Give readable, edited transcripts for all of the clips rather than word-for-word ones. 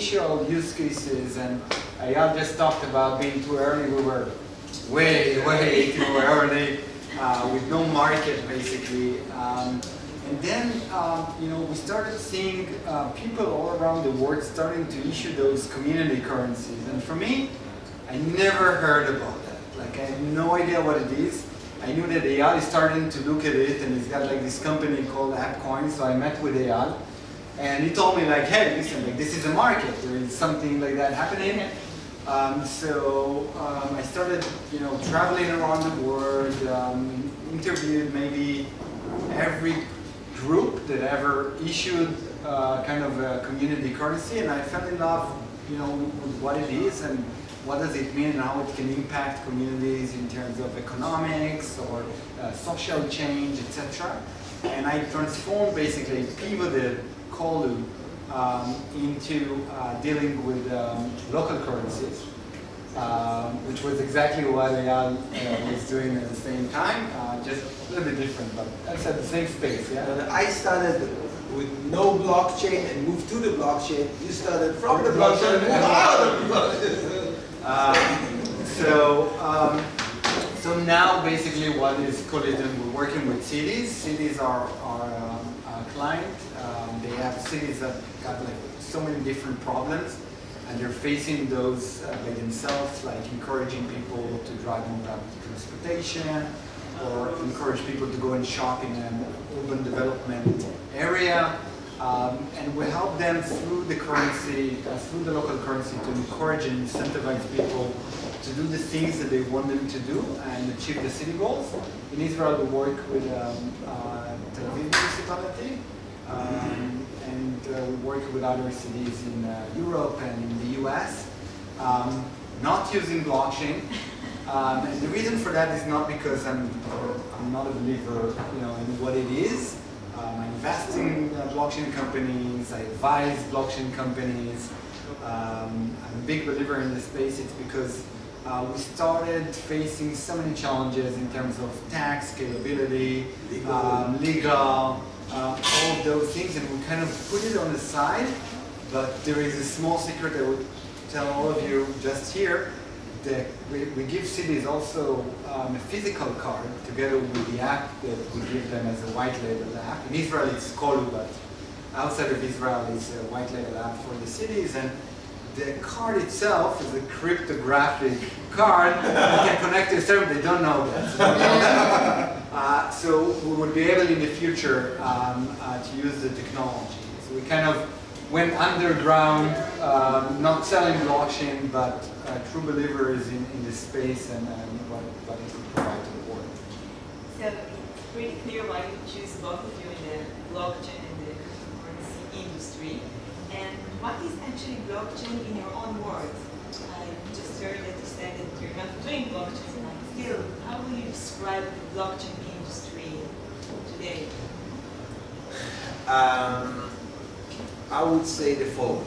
initial use cases, and Eyal just talked about being too early. We were way too early with no market basically. And then, we started seeing people all around the world starting to issue those community currencies. And for me, I never heard about that. Like, I had no idea what it is. I knew that Eyal is starting to look at it, and he's got like this company called AppCoin. So I met with Eyal, and he told me like, hey, listen, like this is a market. There is something like that happening. So I started, traveling around the world, interviewed maybe every group that ever issued kind of a community currency, and I fell in love, with what it is and what does it mean and how it can impact communities in terms of economics or social change, etc. And I transformed, basically, pivoted Colu into dealing with local currencies, which was exactly what Eyal was doing at the same time, just a little bit different, but that's at the same space. Yeah. And I started with no blockchain and moved to the blockchain. You started from the blockchain and moved out of the blockchain. So now basically what is Lezion, we're working with cities. Cities are our client. They have cities that got like so many different problems, and they're facing those by themselves, like encouraging people to drive on public transportation, or encourage people to go and shop in an urban development area. And we help them through the currency, through the local currency, to encourage and incentivize people to do the things that they want them to do and achieve the city goals. In Israel, we work with Tel Aviv municipality, and we work with other cities in Europe and in the US, not using blockchain. And the reason for that is not because I'm not a believer, in what it is. I invest in blockchain companies. I advise blockchain companies. I'm a big believer in this space. It's because we started facing so many challenges in terms of tax, scalability, legal, all of those things, and we kind of put it on the side. But there is a small secret I would tell all of you just here. That we give cities also a physical card together with the app that we give them as a white label app. In Israel it's Colu, but outside of Israel it's a white label app for the cities. And the card itself is a cryptographic card that can connect to a server. They don't know that. So we would be able in the future to use the technology. So we kind of went underground, not selling blockchain, but true believers in this space and what it can provide to the world. So it's pretty clear why you choose both of you in the blockchain and the cryptocurrency industry. And what is actually blockchain in your own words? I just heard that you said that you're not doing blockchain, but still, how will you describe the blockchain industry today? I would say the following.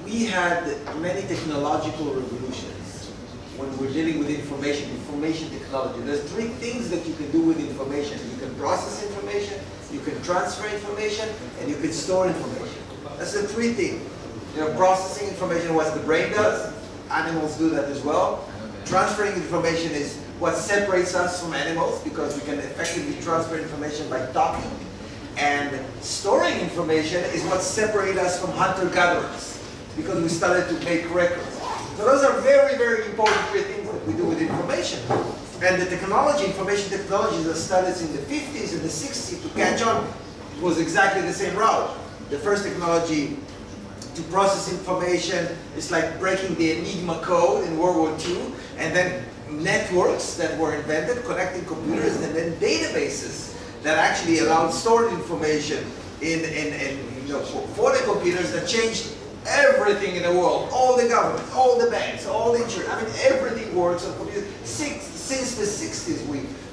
We had many technological revolutions when we're dealing with information technology. There's three things that you can do with information. You can process information, you can transfer information, and you can store information. That's the three things. Processing information, what the brain does. Animals do that as well. Transferring information is what separates us from animals, because we can effectively transfer information by talking. And storing information is what separates us from hunter-gatherers, because we started to make records. So those are very, very important three things that we do with information. And the technology, information technology that started in the 50s and the 60s to catch on was exactly the same route. The first technology to process information is like breaking the Enigma code in World War II, and then networks that were invented, connecting computers, and then databases that actually allowed stored information for the computers that changed everything in the world. All the governments, all the banks, all the insurance, I mean everything works on computers. Since the 60s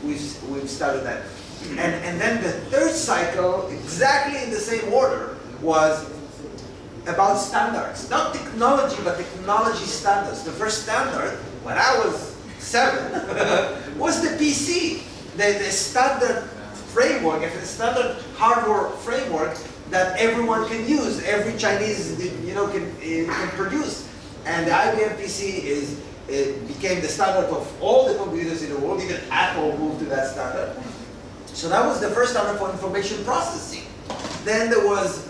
we've started that. And then the third cycle, exactly in the same order, was about standards. Not technology, but technology standards. The first standard, when I was 7, was the PC. The standard framework, a standard hardware framework that everyone can use, every Chinese can produce. And the IBM PC became the standard of all the computers in the world. Even Apple moved to that standard. So that was the first standard for information processing. Then there was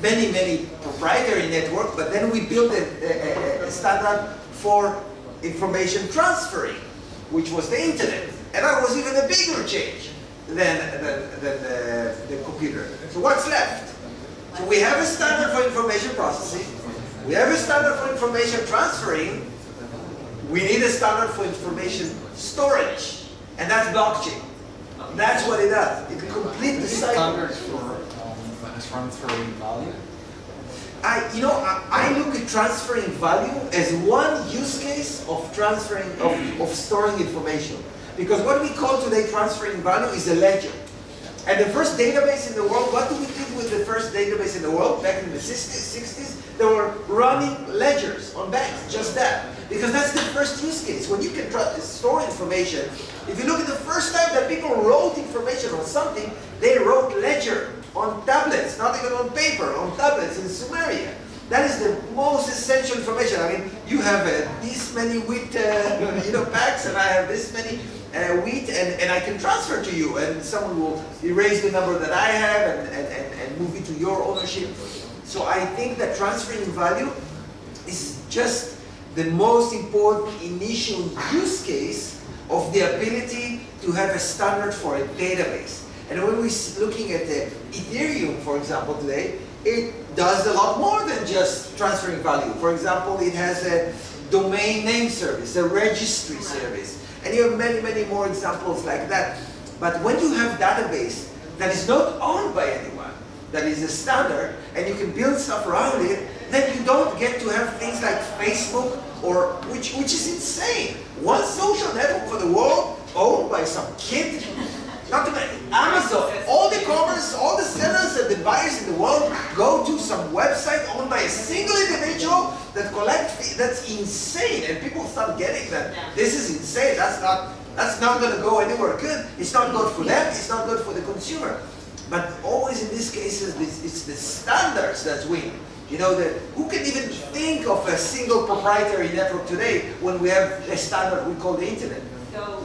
many proprietary network, but then we built a standard for information transferring, which was the internet. And that was even a bigger change than the computer. So what's left? So we have a standard for information processing. We have a standard for information transferring. We need a standard for information storage. And that's blockchain. That's what it does. It completes the cycle. Standards for transferring value. I look at transferring value as one use case of transferring, of storing information. Because what we call today transferring value is a ledger. And the first database in the world, what do we do with the first database in the world back in the 60s? They were running ledgers on banks, just that. Because that's the first use case. When you can store information, if you look at the first time that people wrote information on something, they wrote ledger on tablets, not even on paper, on tablets in Sumeria. That is the most essential information. I mean, you have this many wheat packs, and I have this many wheat, and I can transfer to you, and someone will erase the number that I have and move it to your ownership. So I think that transferring value is just the most important initial use case of the ability to have a standard for a database. And when we're looking at the Ethereum, for example, today, it does a lot more than just transferring value. For example, it has a domain name service, a registry service, and you have many more examples like that. But when you have database that is not owned by anyone, that is a standard, and you can build stuff around it, then you don't get to have things like Facebook, or which is insane. One social network for the world owned by some kid. Not to mention Amazon, all the commerce, all the sellers and the buyers in the world go to some website owned by a single individual that collects fees. That's insane, and people start getting that. This is insane. That's not going to go anywhere good. It's not good for them. It's not good for the consumer. But always in these cases, it's the standards that win. You know, who can even think of a single proprietary network today when we have a standard we call the internet? So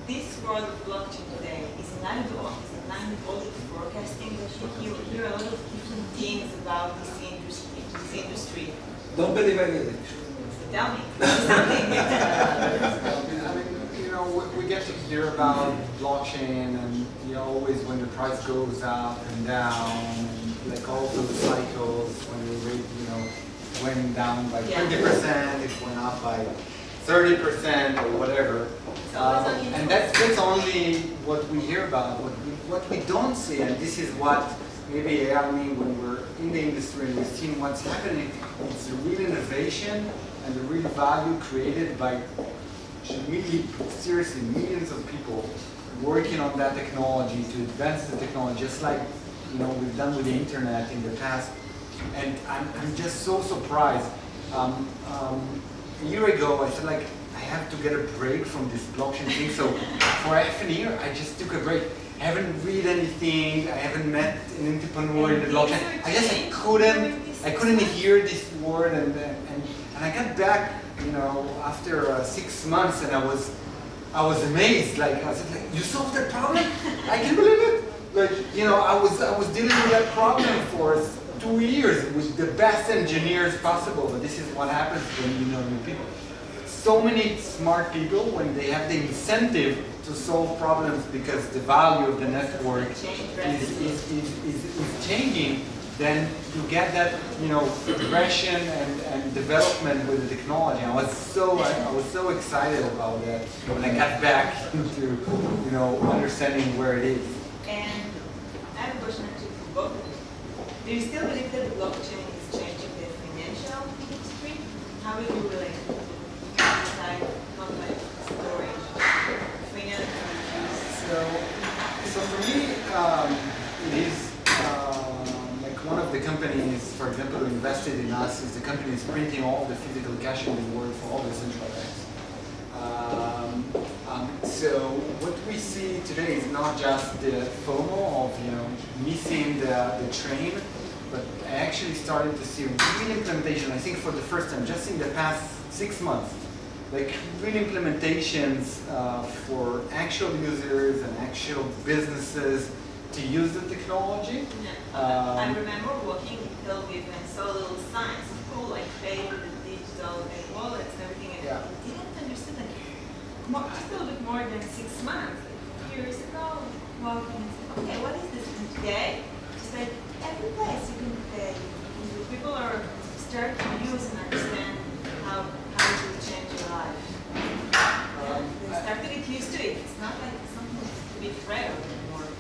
this world of blockchain today is in line with all the forecasting that you hear a lot of different things about this industry. Don't believe anything. Tell me something. I mean, we get to hear about blockchain, and always when the price goes up and down, and like all those cycles, when the rate went down by 20%, it went up by 30% or whatever. And that's only what we hear about. What we don't see, and this is what maybe Eyal mean when we're in the industry and we've seen what's happening, it's the real innovation and the real value created by seriously millions of people working on that technology to advance the technology, just like we've done with the internet in the past. And I'm just so surprised. A year ago, I said I have to get a break from this blockchain thing. So for half a year, I just took a break. I haven't read anything. I haven't met an entrepreneur in the blockchain. I couldn't hear this word, and I got back, after 6 months, and I was amazed. I was like, you solved that problem? I can't believe it. I was dealing with that problem for 2 years with the best engineers possible. But this is what happens when you know new people. So many smart people, when they have the incentive to solve problems because the value of the network is changing, then you get that progression and development with the technology. I was so excited about that when I got back into understanding where it is. And I have a question actually for both of you. Do you still believe that the blockchain is changing the financial industry? How will you relate to decide not like storage, So for me, it is one of the companies, for example, who invested in us is the company that's printing all the physical cash in the world for all the central banks. So what we see today is not just the FOMO of missing the train, but I actually started to see real implementation. I think for the first time, just in the past 6 months, like real implementations for actual users and actual businesses to use the technology. I remember walking in Tel Aviv and saw little signs of cool, like pay with the digital wallets and everything. And I didn't understand that. Just a little bit more than 6 months, years ago, walking and saying, okay, what is this? And today, just like every place you can pay. People are starting to use and understand how it will change your life. They start to get used to it. It's not like something to be afraid of anymore.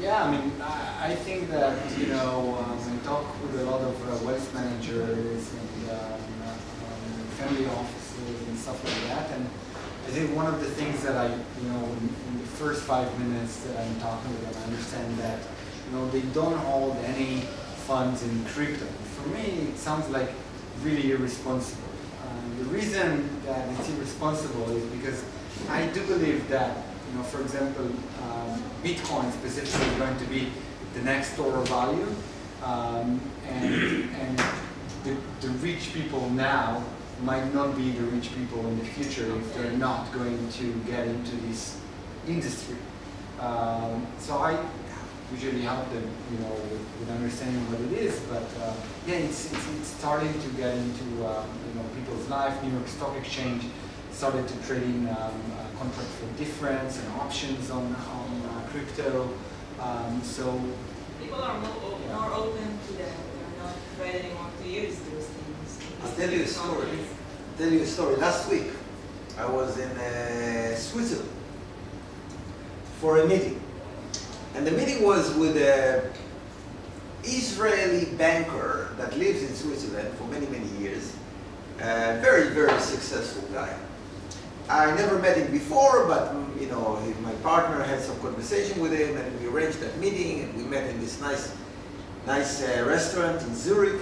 Yeah, I mean, I think that, I talk with a lot of wealth managers and family offices and stuff like that, and I think one of the things that in the first 5 minutes that I'm talking with them, I understand that, they don't hold any funds in crypto. For me, it sounds like really irresponsible. The reason that it's irresponsible is because I do believe that, for example, Bitcoin specifically is going to be the next store of value, and the rich people now might not be the rich people in the future if they're not going to get into this industry. So I usually help them, with understanding what it is. But yeah, it's starting to get into people's life. New York Stock Exchange started to trading contract for difference and options on crypto. So people are more open to that. They're not afraid anymore to use those things. I'll tell you a story. Last week, I was in Switzerland for a meeting. And the meeting was with an Israeli banker that lives in Switzerland for many, many years. Very, very successful guy. I never met him before, but my partner had some conversation with him, and we arranged that meeting, and we met in this nice restaurant in Zurich.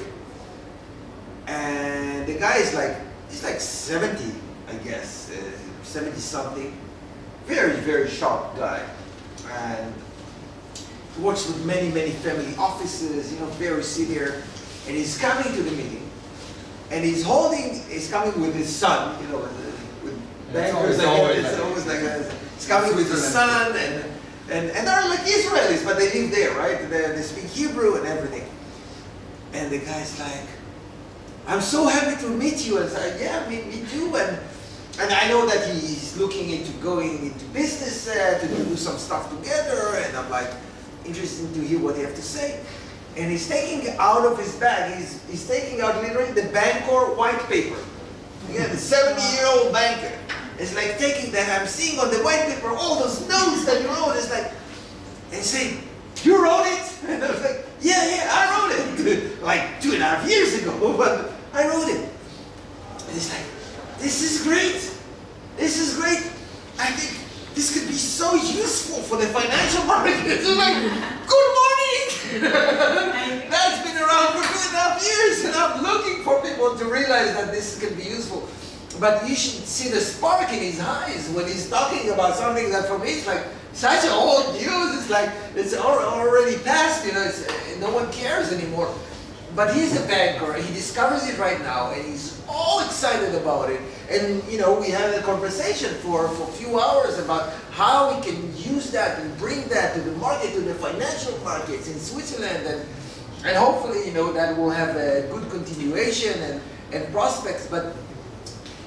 And the guy is he's like 70, I guess, 70 something. Very, very sharp guy. And he works with many, many family offices, very senior. And he's coming to the meeting, and he's coming with his son, with bankers. It's always like that. He's coming with his son, and they're like Israelis, but they live there, right? They speak Hebrew and everything. And the guy's like, I'm so happy to meet you. And I said, yeah, me too. And I know that he's looking into going into business to do some stuff together. And I'm like, interested to hear what you have to say. And he's taking out of his bag, he's taking out literally the Bancor white paper. Again, the 70-year-old banker. It's like taking that, I'm seeing on the white paper all those notes that you wrote. It's like, and saying, you wrote it? And I was like, yeah, I wrote it. Like 2.5 years ago, but I wrote it. And it's like, this is great. This is great. I think this could be so useful for the financial markets. It's like, good morning. That's been around for 2.5 years, and I'm looking for people to realize that this could be useful. But you should see the spark in his eyes when he's talking about something that for me is like such an old news. It's like it's already past. No one cares anymore. But he's a banker. He discovers it right now, and he's all excited about it. And we had a conversation for a few hours about how we can use that and bring that to the market, to the financial markets in Switzerland, and hopefully that will have a good continuation and prospects. But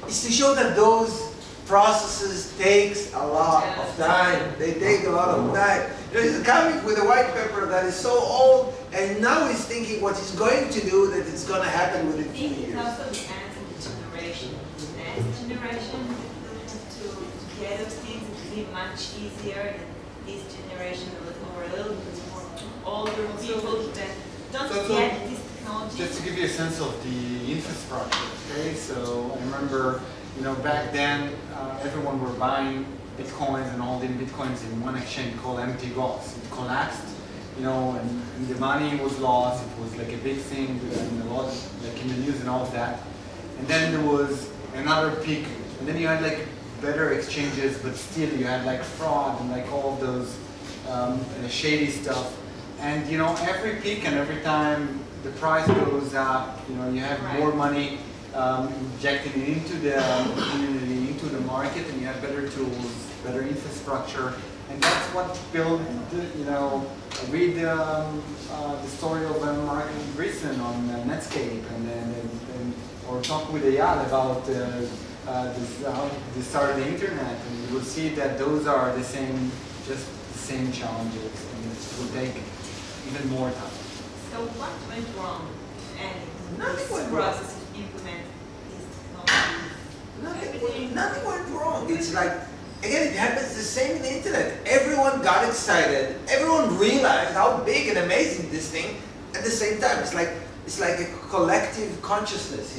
it's to show that those processes takes a lot of time. They take a lot of time. He's coming with a white paper that is so old, and now he's thinking what he's going to do, that it's going to happen within 2 years. It also depends on the generation. The next generation will have to get those things. It will be much easier than this generation, or a little bit more older people that don't get this technology. Just to give you a sense of the infrastructure, okay? So I remember, back then, everyone were buying Bitcoins and holding Bitcoins in one exchange called Empty Goals. It collapsed, and the money was lost. It was like a big thing, and a lot, like in the news and all of that. And then there was another peak, and then you had like better exchanges, but still you had like fraud and like all of those shady stuff. And you know, every peak and every time the price goes up, you know, you have more money injected into the community, into the market, and you have better tools, better infrastructure, and that's what built, you know, read the story of Mark Rishon on Netscape, or talk with Eyal about how they started the internet, and you will see that those are the same, just the same challenges, and it will take even more time. So what went wrong? And Nothing this went wrong. process to implement these technologies? Nothing went wrong. It's like, again, it happens the same in the internet. Everyone got excited. Everyone realized how big and amazing this thing. At the same time, it's like a collective consciousness,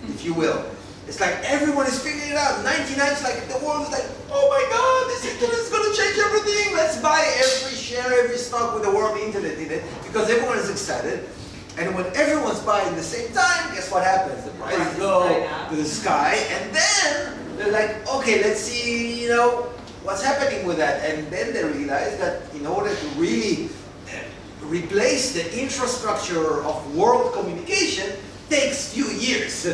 if you will. It's like everyone is figuring it out. 99 is like, the world is like, oh my God, this internet is going to change everything. Let's buy every share, every stock with the word internet in it, because everyone is excited. And when everyone's buying at the same time, guess what happens? The prices go to the sky, and then they're like, okay, let's see, you know, what's happening with that. And then they realize that in order to really replace the infrastructure of world communication takes few years.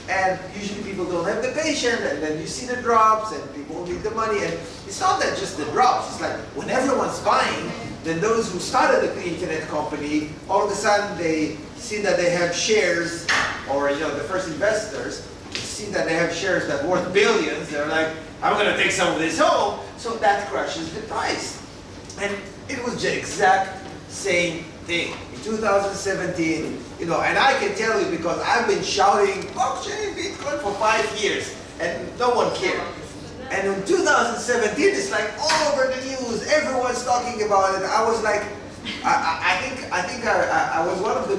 And usually people don't have the patience, and then you see the drops, and people need the money. And it's not that just the drops, it's like when everyone's buying, then those who started the internet company, all of a sudden they see that they have shares, or you know, the first investors see that they have shares that worth billions. They're like, I'm going to take some of this home, so that crashes the price. And it was the exact same thing. In 2017, you know, and I can tell you because I've been shouting blockchain, Bitcoin for 5 years, and no one cared. And in 2017, it's like all over the news, everyone's talking about it. I was like, I think I was one of the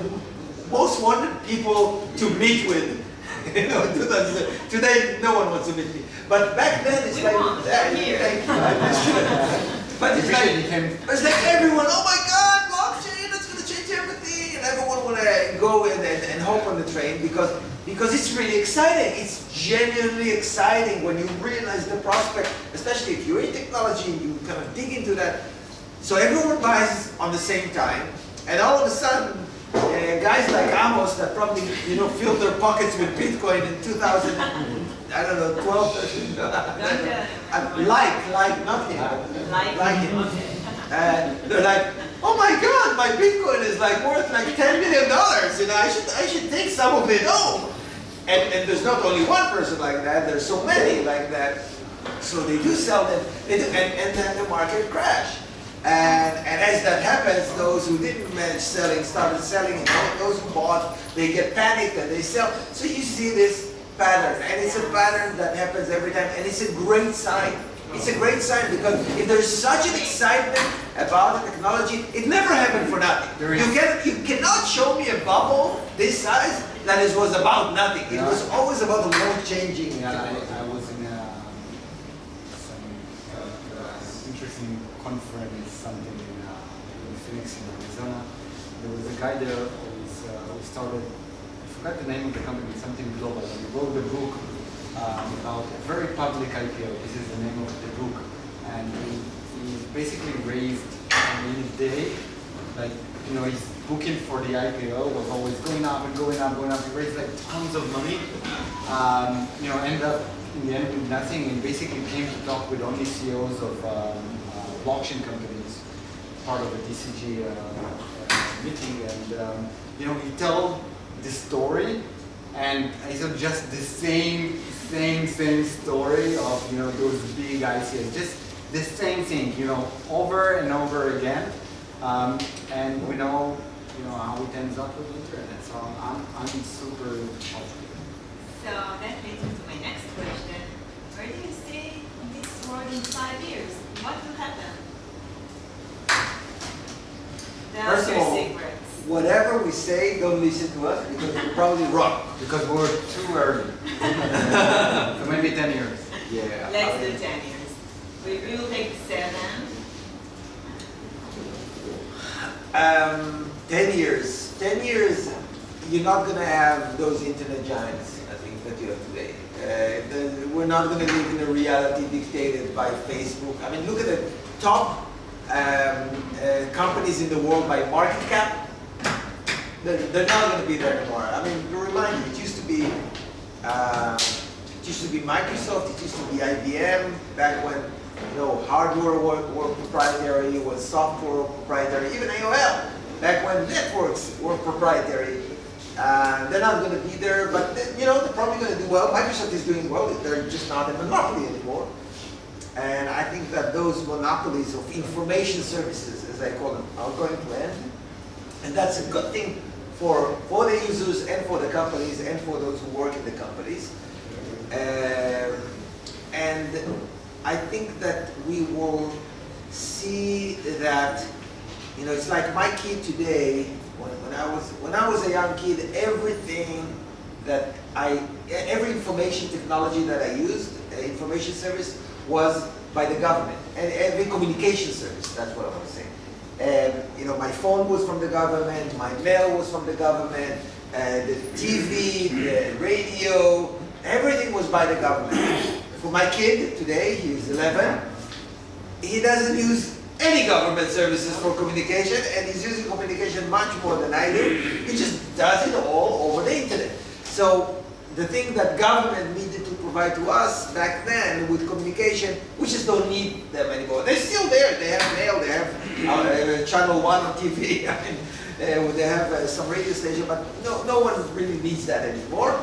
most wanted people to meet with. You know, today no one wants to meet me. But back then it's like, thank you. But it's like everyone, oh my God, blockchain, that's going to change everything. And everyone want to go and hop on the train because it's really exciting. It's genuinely exciting when you realize the prospect, especially if you're in technology and you kind of dig into that. So everyone buys on the same time, and all of a sudden, guys like Amos that probably, you know, filled their pockets with Bitcoin in 2000, I don't know, 12, 13, not him, like him. And they're like, oh my God, my Bitcoin is like worth like $10 million. You know, I should take some of it home. And there's not only one person like that, there's so many like that. So they do sell them, and then the market crashed. And as that happens, those who didn't manage selling started selling, and those who bought, they get panicked and they sell. So you see this pattern, and it's a pattern that happens every time, and it's a great sign. It's a great sign because if there's such an excitement about the technology, it never happened for nothing. You cannot show me a bubble this size that was about nothing. It was always about the world changing. Yeah, I was in some interesting conference, something in Phoenix, in Arizona. There was a guy there who started, I forgot the name of the company, something global, and he wrote a book about a very public IPO. This is the name of the book. And he basically raised in a day, like, you know, his booking for the IPO was always going up and going up, going up. He raised like tons of money. You know, ended up in the end with nothing, and basically came to talk with only CEOs of blockchain companies, part of a DCG meeting. And you know, he told the story, and I saw just the same story of, you know, those big ICOs, just the same thing, you know, over and over again. And we know, you know, how it ends up with the internet. So I'm super positive. So that leads me to my next question. Where do you see this world in 5 years? What will happen? First of all, whatever we say, don't listen to us because we're probably wrong. Because we're too early. So maybe 10 years. Yeah. Let's do 10 years. We will take 7. 10 years. 10 years, you're not going to have those internet giants, I think, that you have today. We're not going to live in a reality dictated by Facebook. I mean, look at the top companies in the world by market cap. They're not going to be there anymore. I mean, to remind you, it used to be Microsoft, it used to be IBM, back when hardware were proprietary, was software proprietary, even AOL, back when networks were proprietary. They're not going to be there, but they're probably going to do well. Microsoft is doing well. They're just not a monopoly anymore. And I think that those monopolies of information services, as I call them, are going to end. And that's a good thing for the users and for the companies and for those who work in the companies. And I think that we will see that, it's like my kid today. When I was a young kid, every information technology that I used, information service, was by the government, and every communication service. That's what I want to say. My phone was from the government, my mail was from the government, the TV, the radio, everything was by the government. For my kid today, he's 11. He doesn't use any government services for communication, and he's using communication much more than I do. He just does it all over the internet. So the thing that government needed to provide to us back then with communication, we just don't need them anymore. They're still there. They have mail. They have channel 1 on TV. I mean, they have some radio station, but no one really needs that anymore.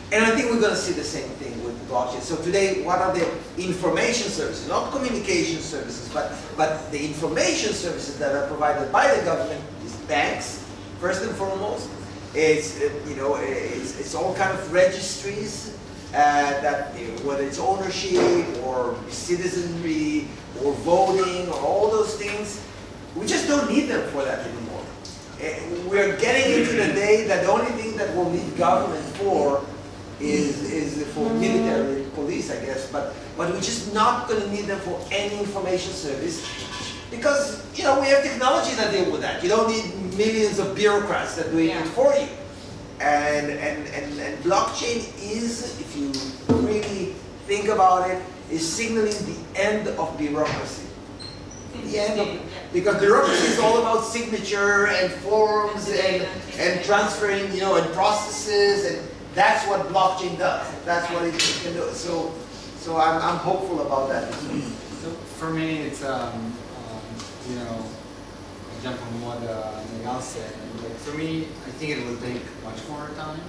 And I think we're going to see the same thing with blockchain. So today, what are the information services? Not communication services, but the information services that are provided by the government is banks, first and foremost. It's all kind of registries that whether it's ownership or citizenry or voting or all those things, we just don't need them for that anymore. We're getting into the day that the only thing that we'll need government for is for military, police, I guess, but we're just not going to need them for any information service because, we have technology that deal with that. You don't need millions of bureaucrats that do it for you. And blockchain is, if you really think about it, is signaling the end of bureaucracy. The end of, because bureaucracy is all about signature and forms and transferring, and processes, and that's what blockchain does. That's what it can do. So I'm hopeful about that. So for me, it's jump from what Eyal said. Like for me, I think it will take much more time.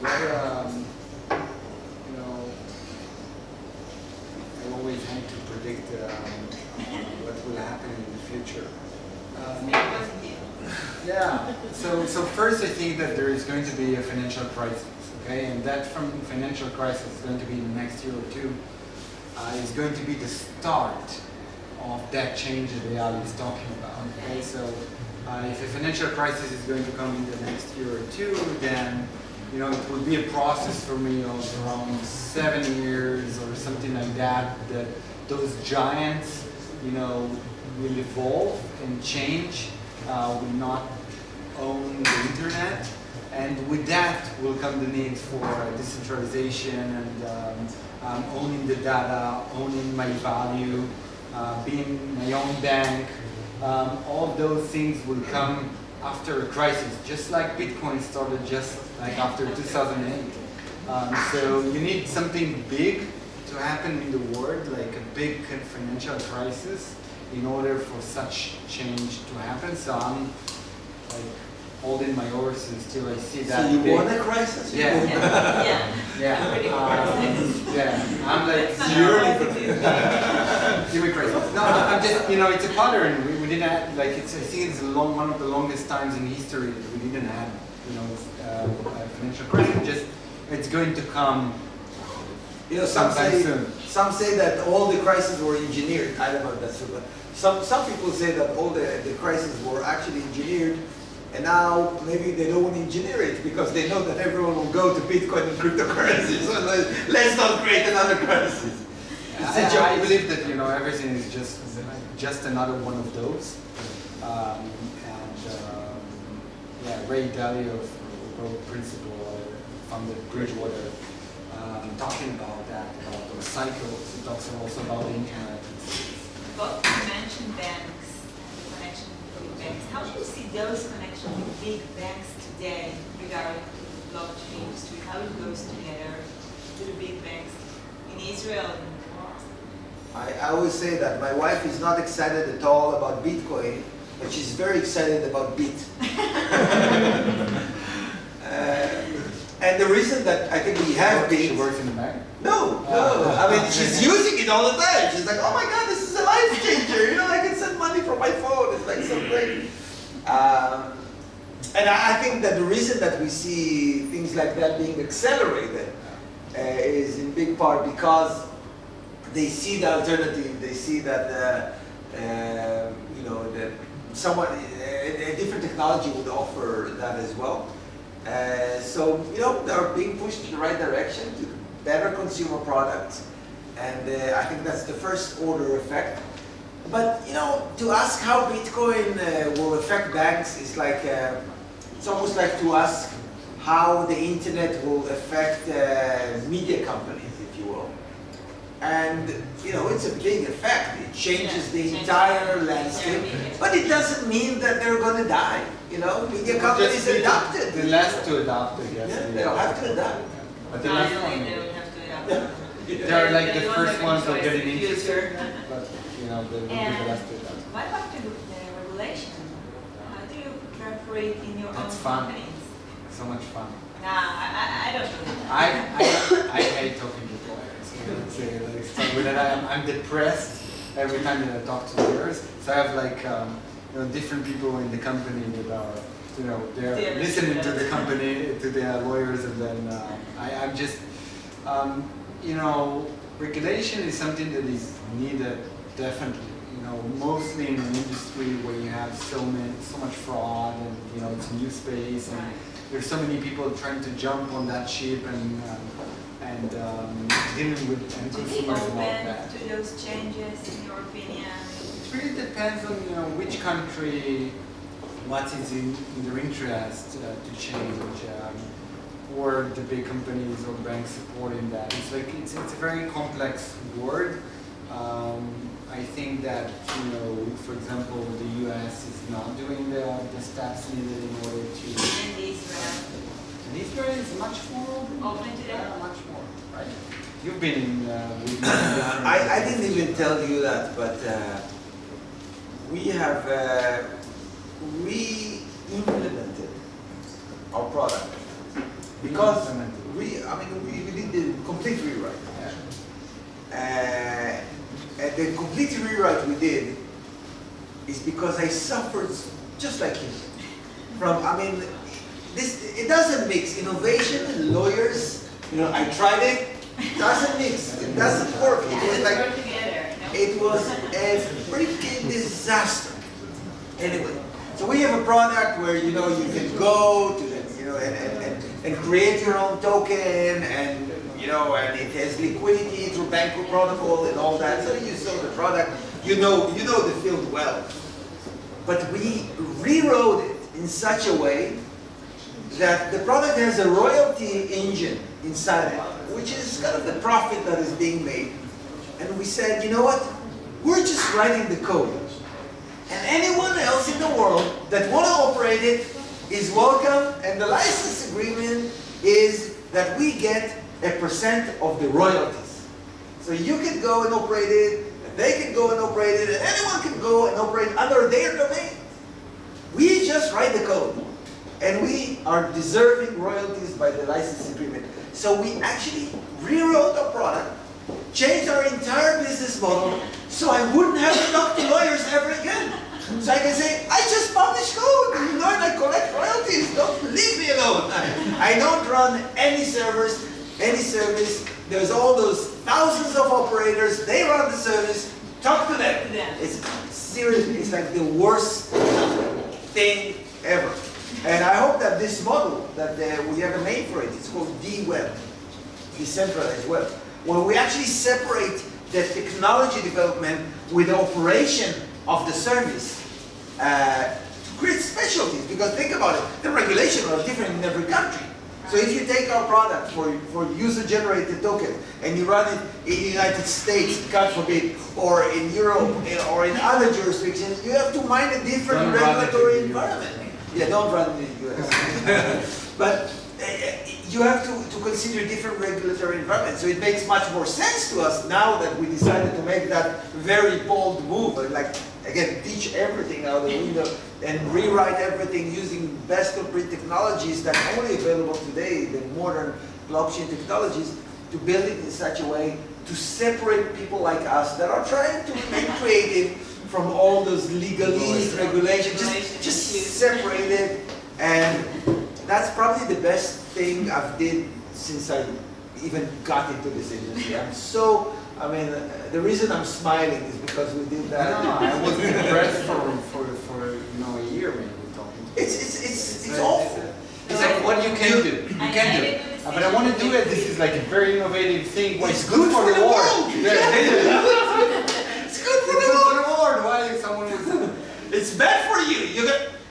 I always had to predict what will happen in the future. Yeah. So first, I think that there is going to be a financial crisis. Okay, and that financial crisis is going to be in the next year or two. Is going to be the start of that change that Eyal is talking about. Okay, so if a financial crisis is going to come in the next year or two, then it will be a process for me of around 7 years or something like that. That those giants, will evolve and change, will not own the internet, and with that will come the need for decentralization and owning the data, owning my value. Being my own bank, all those things will come after a crisis, just like Bitcoin started just like after 2008. So you need something big to happen in the world, like a big financial crisis, in order for such change to happen. So I'm like holding my horses till I see that. So you big. want a crisis? Yeah. I'm like yearning for crisis. No, I'm just, it's a pattern. We didn't have, like, I think it's one of the longest times in history that we didn't have, a financial crisis. It's going to come sometime soon. Some say that all the crises were engineered. I don't know if that's true, but some people say that all the crises were actually engineered. And now maybe they don't want to engineer it because they know that everyone will go to Bitcoin and cryptocurrencies. So let's not create another crisis. I believe that everything is just another one of those. Ray Dalio of principle founded Bridgewater talking about that, about those cycles. It talks also about the internet. But you mentioned banks and the connection with banks. How do you see those connections with big banks today regarding the blockchain industry? How it goes together to the big banks in Israel? I always say that my wife is not excited at all about Bitcoin, but she's very excited about Bit. And the reason that I think we have Bit... She works in the bank? No. I mean, she's using it all the time. She's like, oh my God, this is a life changer. You know, I can send money from my phone. It's like so great. And I think that the reason that we see things like that being accelerated is in big part because they see the alternative. They see that you know, that someone, a different technology would offer that as well. So you know, they're being pushed in the right direction to better consumer products, and I think that's the first order effect. But you know, to ask how Bitcoin will affect banks is like it's almost like to ask how the internet will affect media companies, if you will. And you know, it's a big effect. It changes the entire landscape, but it doesn't mean that they're going to die. You know, media companies adapted. The last to adopt, I guess. Yeah, they'll have to adapt. But the last one, They will have to adapt. they're like the first ones that of getting interested, but you know, they will be the last to adapt. What about the regulation? How do you prepare it in your It's own fun. companies? So much fun. Nah, I don't believe that. I hate talking to lawyers. It's like that I'm depressed every time that I talk to lawyers. So I have like you know, different people in the company that are, you know, they're listening to the company, to the lawyers, and then I'm just you know, regulation is something that is needed definitely. You know, mostly in an industry where you have so much fraud, and you know, it's a new space, and there's so many people trying to jump on that ship and dealing with end To be consumers about open that. to those changes, in your opinion? It really depends on, you know, which country, what is in their interest to change, or the big companies or banks supporting that. It's like it's a very complex word. I think that, you know, for example, the U.S. is not doing the steps needed in order to. And Israel? And Israel is much more Open to that? Yeah, much more, right? You've been in. I didn't even tell you that, but we have re-implemented our product because we did the complete rewrite. And the complete rewrite we did is because I suffered just like him. It doesn't mix innovation and lawyers. You know, I tried it. It doesn't mix. It doesn't work. It was a freaking disaster. Anyway, so we have a product where, you know, you can go to the, you know, and create your own token, and you know, and it has liquidity through Bancor protocol and all that. So you sell the product. You know the field well. But we rewrote it in such a way that the product has a royalty engine inside it, which is kind of the profit that is being made. And we said, you know what? We're just writing the code. And anyone else in the world that want to operate it is welcome, and the license agreement is that we get a percent of the royalties. So you can go and operate it, and they can go and operate it, and anyone can go and operate under their domain. We just write the code, and we are deserving royalties by the license agreement. So we actually rewrote our product, changed our entire business model, so I wouldn't have to talk to lawyers ever again. So I can say, I just publish code, you know, and I collect royalties. Don't leave me alone. I don't run any servers, any service. There's all those thousands of operators. They run the service. Talk to them. It's seriously, it's like the worst thing ever. And I hope that this model, that we have a name for it, it's called D-Web, decentralized web, where we actually separate the technology development with the operation of the service to create specialties. Because think about it, the regulations are different in every country. So if you take our product for user-generated token and you run it in the United States, God forbid, or in Europe or in other jurisdictions, you have to mind a different regulatory environment. Yeah, don't run in the US. But you have to consider different regulatory environments. So it makes much more sense to us now that we decided to make that very bold move. Like, again, teach everything out of the window and rewrite everything using best of breed technologies that are only available today, the modern blockchain technologies, to build it in such a way to separate people like us that are trying to remain creative from all those legalese, regulations, just separate it. And that's probably the best thing I've did since I even got into this industry. I'm so, I mean, the reason I'm smiling is because we did that. No, I was impressed for you know, a year maybe talking. It's awful. It's like what you can do. You can do it. But I want to do it. This is like a very innovative thing. Well, it's good for the world. It's good for the world. Why someone would? It's bad for you.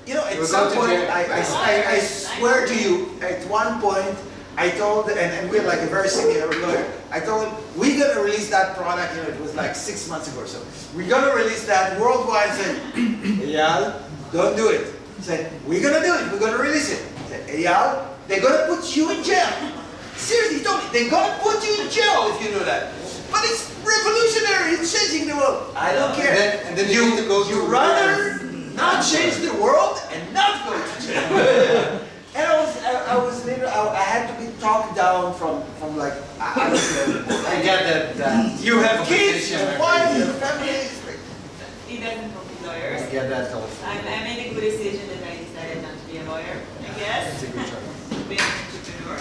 You know, at some point, I swear to you, at one point, I told, and we're like a very senior lawyer, I told him, we're going to release that product, you know, it was like 6 months ago or so. We're going to release that worldwide. I said, Eyal, don't do it. He said, we're going to do it. We're going to release it. I said, Eyal, they're going to put you in jail. Seriously, he told me, they're going to put you in jail if you do that. But it's revolutionary. It's changing the world. I don't care. And then you need to go to rather not change the world and not go to jail. And I had to be talked down from like, I don't know. I get that. You have kids, you have wife, you have family. It doesn't come with lawyers. I get that also. I made a good decision that I decided not to be a lawyer, I guess. It's a good choice. Being an entrepreneur.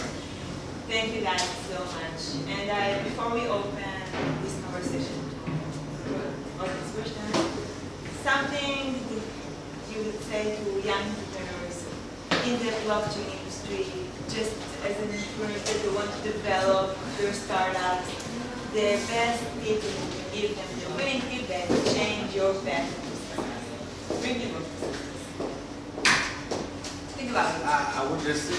Thank you guys so much. And before we open this conversation, something you would say to young entrepreneurs in the blockchain industry, just as an entrepreneur that want to develop their startups, the best tip that you can give them, the winning tip that will change your path to success. Bring your book. Think about it. I would just say,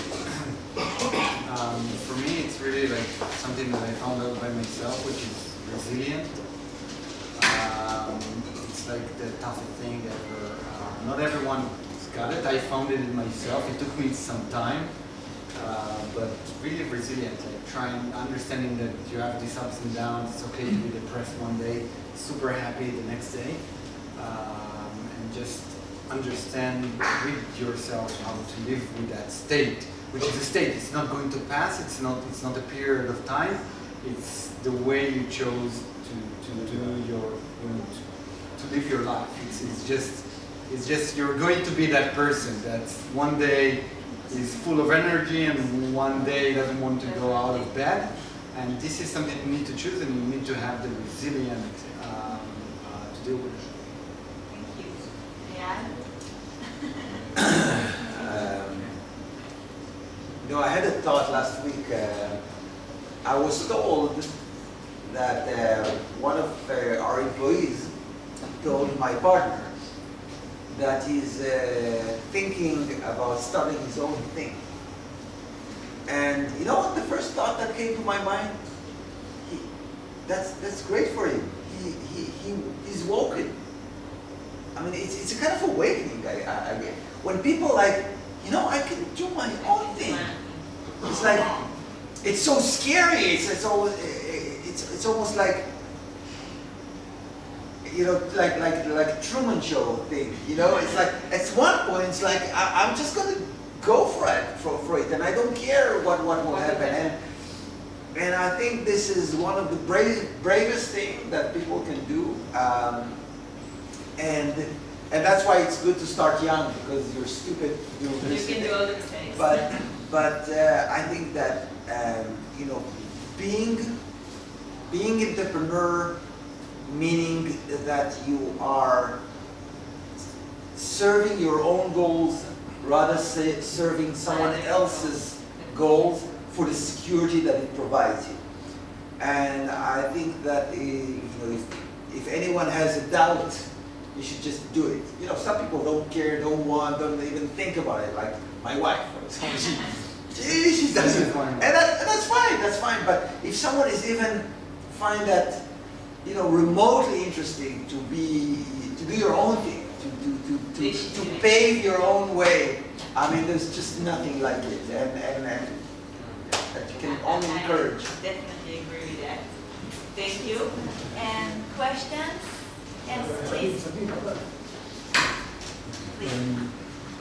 for me, it's really like something that I found out by myself, which is resilient. It's like the toughest thing ever. Not everyone's got it. I found it in myself. It took me some time, but really resilient. Like trying, understanding that you have these ups and downs. It's okay to be depressed one day, super happy the next day, and just understand with yourself how to live with that state, which is a state. It's not going to pass. It's not a period of time. It's the way you chose to do your, to live your life. It's just you're going to be that person that one day is full of energy and one day doesn't want to go out of bed. And this is something you need to choose, and you need to have the resilience to deal with it. Thank you. Yeah. I had a thought last week. I was told that one of our employees told my partner that he's thinking about starting his own thing. And you know what the first thought that came to my mind? That's great for him. He's woken. I mean, it's a kind of awakening I get. When people like, I can do my own thing. It's like, it's so scary. It's almost like, like Truman Show thing. It's like at one point it's like I'm just gonna go for it, and I don't care what will happen. And I think this is one of the bravest things that people can do. And that's why it's good to start young, because you're stupid to do this. You can do all the mistakes. But I think that being entrepreneur, meaning that you are serving your own goals rather than serving someone else's goals for the security that it provides you. And I think that if anyone has a doubt, you should just do it. Some people don't care, don't even think about it, like my wife, for example. She doesn't. And that's fine. That's fine. But if someone is even find that, remotely interesting to do your own thing, to pave your own way, I mean, there's just nothing like it, and that you can only encourage. I definitely agree with that. Thank you. And questions? Yes, please.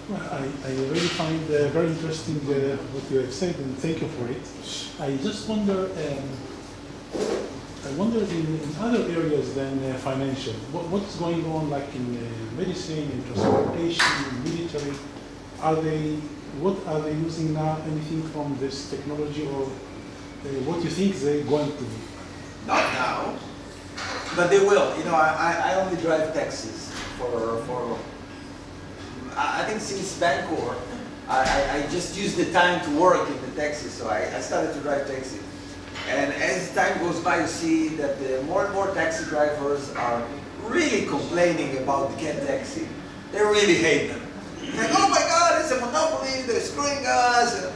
Well, I really find very interesting what you have said, and thank you for it. I just wonder, in other areas than financial, what's going on, like in medicine, in transportation, in military? What are they using now? Anything from this technology, or what you think they're going to do? Not now, but they will. I only drive taxis for I think since Bancor, I just used the time to work in the taxi, so I started to drive taxi. And as time goes by, you see that more and more taxi drivers are really complaining about the cat taxi. They really hate them. Like, oh my God, it's a monopoly, they're screwing us.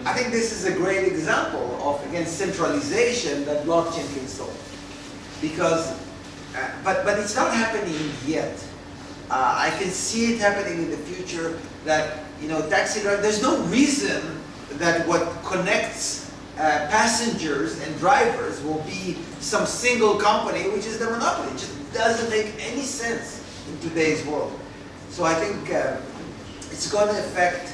I think this is a great example of, again, centralization that blockchain can solve. Because, but it's not happening yet. I can see it happening in the future that, taxi drivers, there's no reason that what connects passengers and drivers will be some single company, which is the monopoly. It just doesn't make any sense in today's world. So I think it's going to affect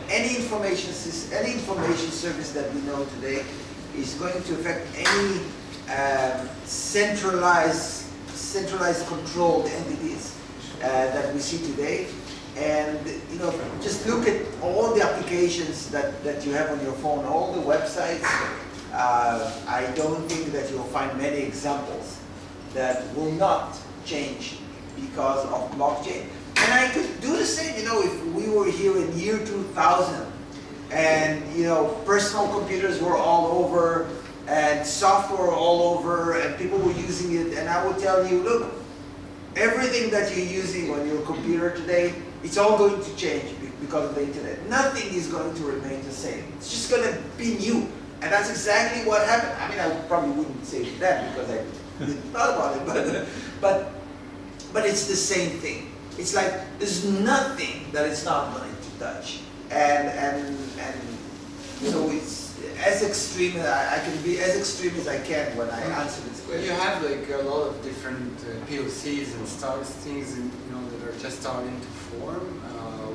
any information service that we know today is going to affect any centralized controlled entities that we see today. And just look at all the applications that you have on your phone, all the websites. I don't think that you'll find many examples that will not change because of blockchain. And I could do the same, if we were here in year 2000 and, personal computers were all over and software all over and people were using it, and I would tell you, look, everything that you're using on your computer today, it's all going to change because of the internet. Nothing is going to remain the same. It's just going to be new. And that's exactly what happened. I mean, I probably wouldn't say that because I didn't thought about it, but it's the same thing. It's like there's nothing that it's not going to touch. And so it's as extreme, I can be as extreme as I can when I answer this question. You have like a lot of different POCs and things that are just starting to form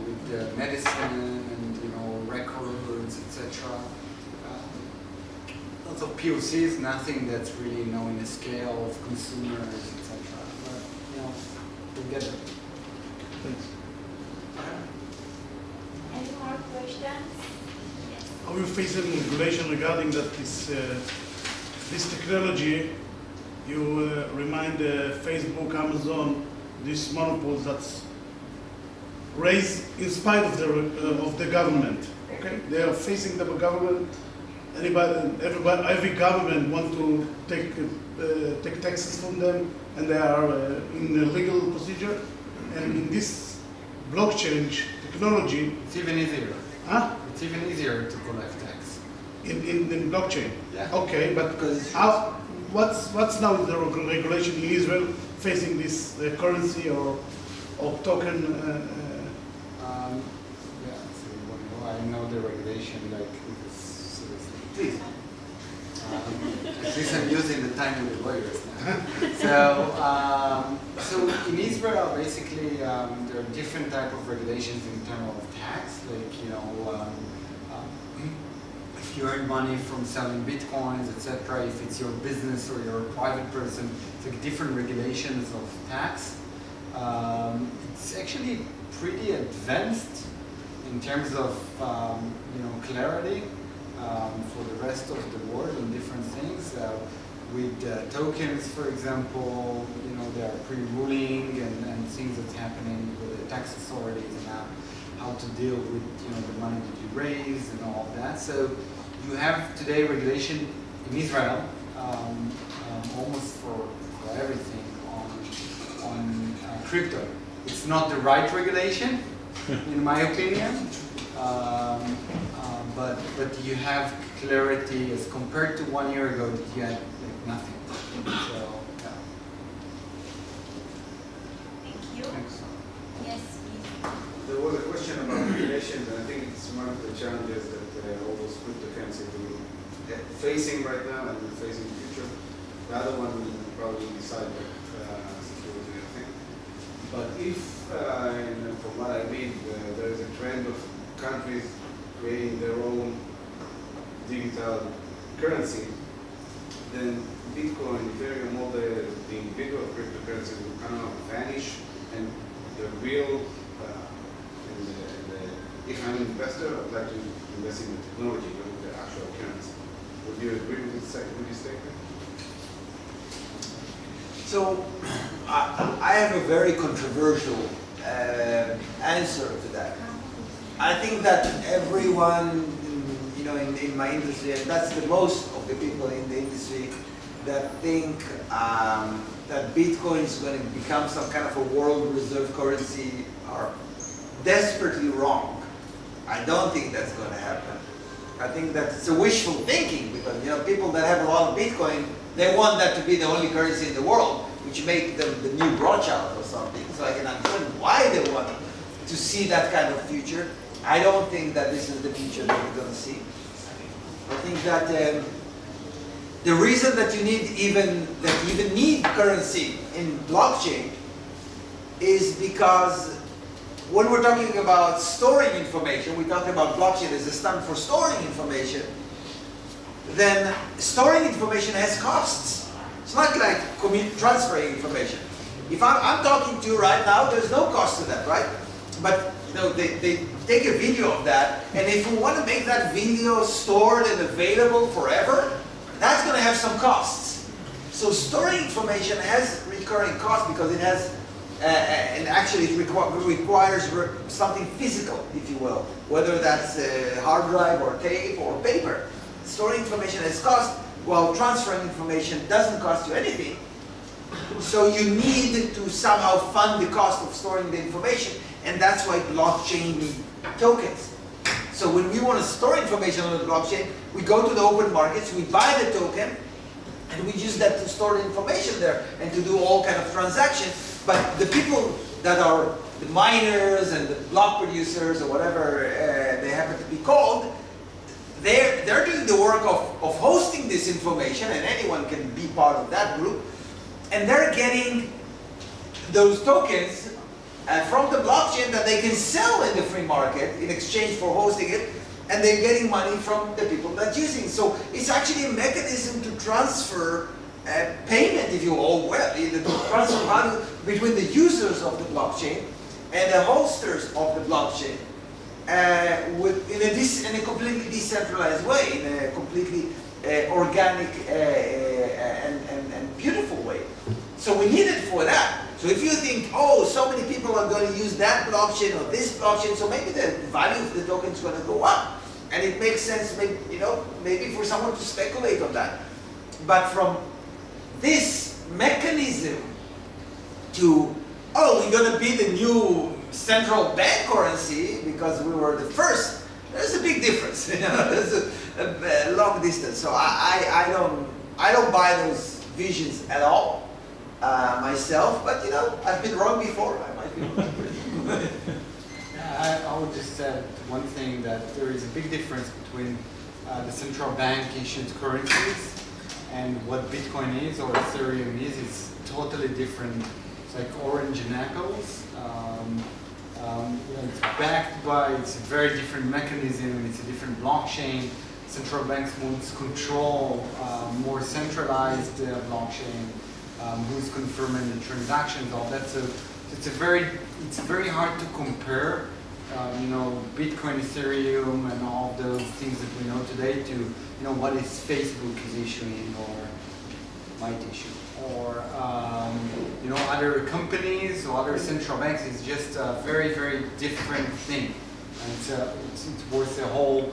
with medicine and records, etc. Lots of POCs, nothing that's really in the scale of consumers, etc. But we'll get it. Thanks. Any more questions? Are you facing regulation regarding that this technology? You remind Facebook, Amazon, these monopoles that's raised in spite of the government. Okay, they are facing the government. Every government want to take taxes from them, and they are in a legal procedure. And in this blockchain technology, it's even easier. Huh? It's even easier to collect tax. In blockchain? Yeah. Okay, but what's now the regulation in Israel facing this currency or token? I know the regulation like this. Please. At least I'm using the time with the lawyers now. So in Israel, basically, there are different type of regulations in terms of tax. Like if you earn money from selling bitcoins, etc. If it's your business or you're a private person, it's like different regulations of tax. It's actually pretty advanced in terms of clarity. For the rest of the world on different things. With tokens, for example, there are pre-ruling and things that's happening with the tax authorities and how to deal with the money that you raise and all of that. So you have today regulation in Israel almost for everything on crypto. It's not the right regulation, in my opinion. but you have clarity as compared to 1 year ago that you had like nothing. So, yeah. Thank you. Thanks. Yes, please. There was a question about regulations, and I think it's one of the challenges that all those cryptocurrencies are facing right now and will face in the future. The other one will probably be cyber security, I think. But if, and from what I read, there is a trend of countries creating their own digital currency, then Bitcoin, Ethereum, all the individual cryptocurrencies will kind of vanish, and the real if I'm an investor, I'd like to invest in the technology, not in the actual currency. Would you agree with this statement? So I have a very controversial answer to that. I think that everyone, in my industry, and that's the most of the people in the industry that think that Bitcoin is going to become some kind of a world reserve currency are desperately wrong. I don't think that's going to happen. I think that it's a wishful thinking because people that have a lot of Bitcoin, they want that to be the only currency in the world, which make them the new Rothschild or something. So I can understand why they want to see that kind of future. I don't think that this is the future that we're going to see. I think that the reason that you even need currency in blockchain is because when we're talking about storing information, we talk about blockchain as a standard for storing information, then storing information has costs. It's not like transferring information. If I'm talking to you right now, there's no cost to that, right? But they take a video of that, and if we want to make that video stored and available forever, that's going to have some costs. So storing information has recurring costs because it has and actually it requires something physical, if you will, whether that's a hard drive or tape or paper. Storing information has cost, while transferring information doesn't cost you anything. So you need to somehow fund the cost of storing the information, and that's why blockchain needs tokens. So when we want to store information on the blockchain, we go to the open markets, we buy the token, and we use that to store the information there and to do all kind of transactions. But the people that are the miners and the block producers or whatever they happen to be called, they're doing the work of hosting this information, and anyone can be part of that group. And they're getting those tokens from the blockchain that they can sell in the free market in exchange for hosting it, and they're getting money from the people that's using it. So it's actually a mechanism to transfer payment, if you will, to transfer value between the users of the blockchain and the hosters of the blockchain in a completely decentralized way, in a completely organic and beautiful way. So we need it for that. So if you think, oh, so many people are going to use that blockchain or this blockchain, so maybe the value of the token is going to go up. And it makes sense, maybe for someone to speculate on that. But from this mechanism to, oh, we're going to be the new central bank currency because we were the first, there's a big difference. There's a long distance. So I don't buy those visions at all myself. But I've been wrong before. I might be wrong. I would just add one thing, that there is a big difference between the central bank issued currencies and what Bitcoin is or Ethereum is. It's totally different. It's like orange and apples. It's backed by, it's a very different mechanism, it's a different blockchain. Central banks want to control more centralized blockchain, who's confirming the transactions, all that. So it's very hard to compare, Bitcoin, Ethereum, and all those things that we know today to, what is Facebook is issuing or might issue, or other companies or other central banks. Is just a very, very different thing, and it's worth a whole,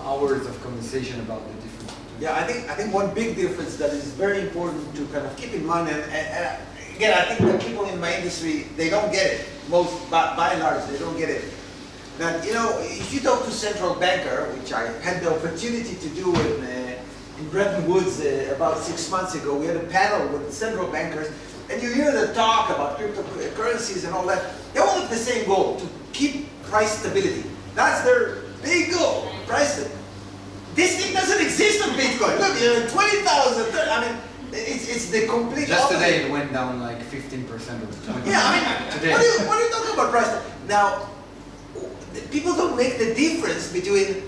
hours of conversation about the difference. Yeah, I think one big difference that is very important to kind of keep in mind, and again, I think the people in my industry, they don't get it. By and large, they don't get it. that, if you talk to central banker, which I had the opportunity to do in Bretton Woods about 6 months ago, we had a panel with central bankers, and you hear them talk about cryptocurrencies and all that. They all have the same goal, to keep price stability. That's their big goal, price stability. This thing doesn't exist on Bitcoin. Look, 20,000, it's the complete Just opposite. today it went down like 15% of the time. Yeah, Today. what are you talking about price? Now, people don't make the difference between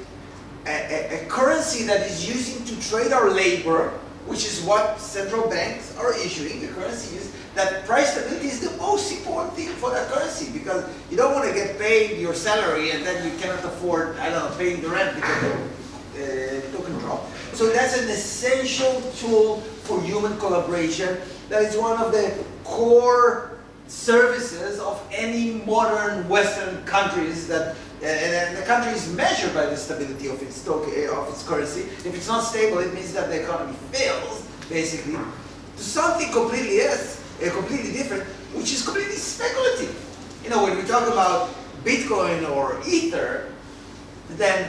a currency that is using to trade our labor, which is what central banks are issuing, the currency is, that price stability is the most important thing for that currency, because you don't want to get paid your salary and then you cannot afford, paying the rent because the token drop. So that's an essential tool for human collaboration. That is one of the core services of any modern Western countries that, and the country is measured by the stability of its currency. If it's not stable, it means that the economy fails, basically, to something completely different, which is completely speculative. When we talk about Bitcoin or Ether, then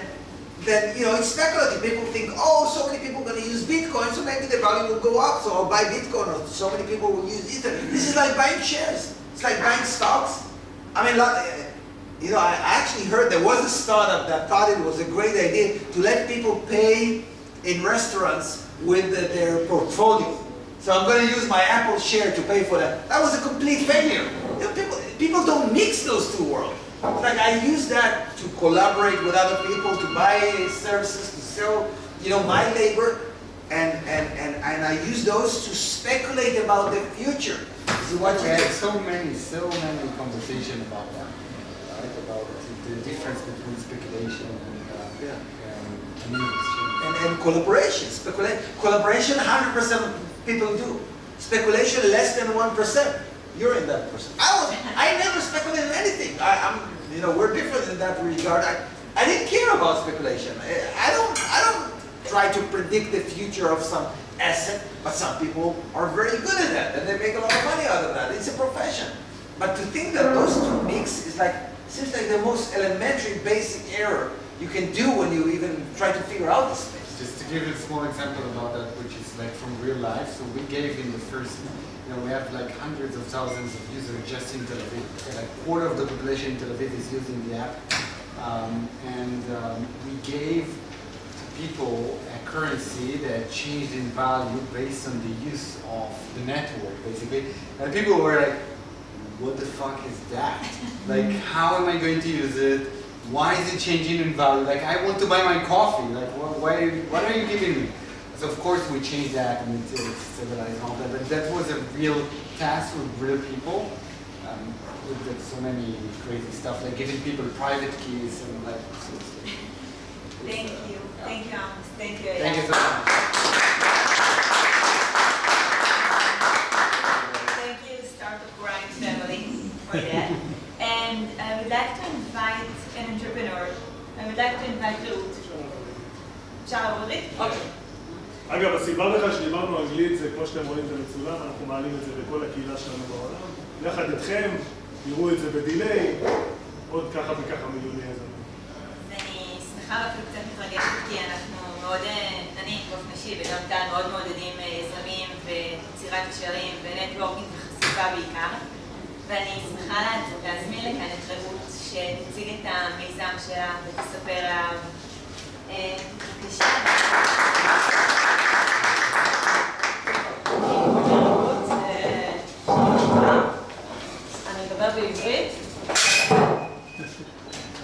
it's speculative. People think, oh, so many people are going to use Bitcoin, so maybe the value will go up, so I'll buy Bitcoin, or so many people will use Ether. This is like buying shares. It's like buying stocks. I actually heard there was a startup that thought it was a great idea to let people pay in restaurants with their portfolio. So I'm going to use my Apple share to pay for that. That was a complete failure. People don't mix those two worlds. It's like I use that to collaborate with other people, to buy services, to sell, my labor, and I use those to speculate about the future. This is what We had so many conversations about that, right? About the difference between speculation and industry. And collaboration. Collaboration, 100% of people do. Speculation, less than 1%. You're in that percent. I never speculated anything. We're different in that regard. I didn't care about speculation. I don't try to predict the future of some asset, but some people are very good at that, and they make a lot of money out of that. It's a profession. But to think that those two mix seems like the most elementary, basic error you can do when you even try to figure out this space. Just to give you a small example about that, which is like from real life. So we gave in the first, we have like hundreds of thousands of users just in Tel Aviv. Like a quarter of the population in Tel Aviv is using the app. We gave people a currency that changed in value based on the use of the network, basically. And people were like, what the fuck is that? Like, how am I going to use it? Why is it changing in value? Like, I want to buy my coffee. Like, what are you giving me? So of course we changed that and it's civilized and all that, but that was a real task with real people. With so many crazy stuff, like giving people private keys and like. Thank you. Thank you, Amos. Thank you, Eyal. Thank you so much. Thank you, Startup Grind family, for that. And I would like to invite an entrepreneur. I would like to invite Ruth. אפשר להוריד? אגב, הסיבה בכלל שדיברנו אנגלית זה כמו שאתם רואים את המצולם, אנחנו מעלים את זה בכל הקהילה שלנו בעולם. יחד איתכם, יראו את זה בדיליי, עוד ככה וככה מיליוני יזמים. אני שמחה ואפילו קצת מתרגשת כי אנחנו מאוד, אני באופן אישי וגם טל מאוד מעודדים יזמים ויצירת קשרים ונטוורקינג וחשיפה בעיקר. ואני שמחה להזמין לכאן את רעות שתציג את המיזם שלה ותספר עליו. בבקשה. אני מדבר בעברית,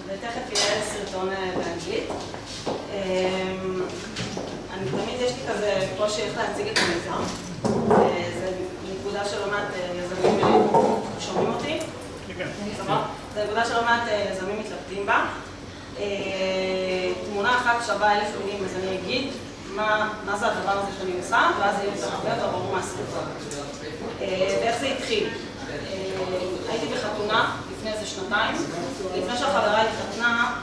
ותכף יהיה סרטון באנגלית. תמיד יש לי כזה קושי איך להציג את המיזם. זו נקודה שלא מעט יזמים שומעים אותי. זו נקודה שלא מעט יזמים מתלבטים בה. תמונה אחת שווה 1,000 מילים, אז אני אגיד מה זה הדבר הזה שאני עושה, ואז יהיה יותר הרבה יותר ברור מה הסרטון. ואיך זה התחיל? הייתי בחתונה לפני איזה שנתיים. לפני שהחברה התחתנה,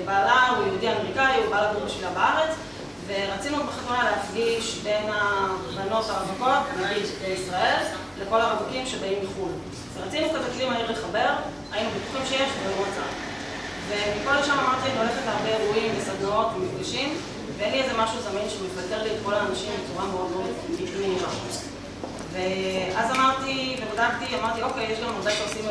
בעלה הוא יהודי אמריקאי, הוא בא לגור בשבילה בארץ, ורצינו בחתונה להפגיש בין הבנות הרווקות, נגיד בישראל, לכל הרווקים שבאים מחו"ל. ורצינו כזה כלי מהיר לחבר, היינו בטוחים שיש ולא מצא. ומפה לשם אמרתי, אני הולכת להרבה אירועים וסדנאות ומפגשים, ואין לי איזה משהו זמין שמפטר לי את כל האנשים בצורה מאוד מאוד מהירה. ואז אמרתי, ובדקתי, אמרתי, אוקיי, יש גם הרבה שעושים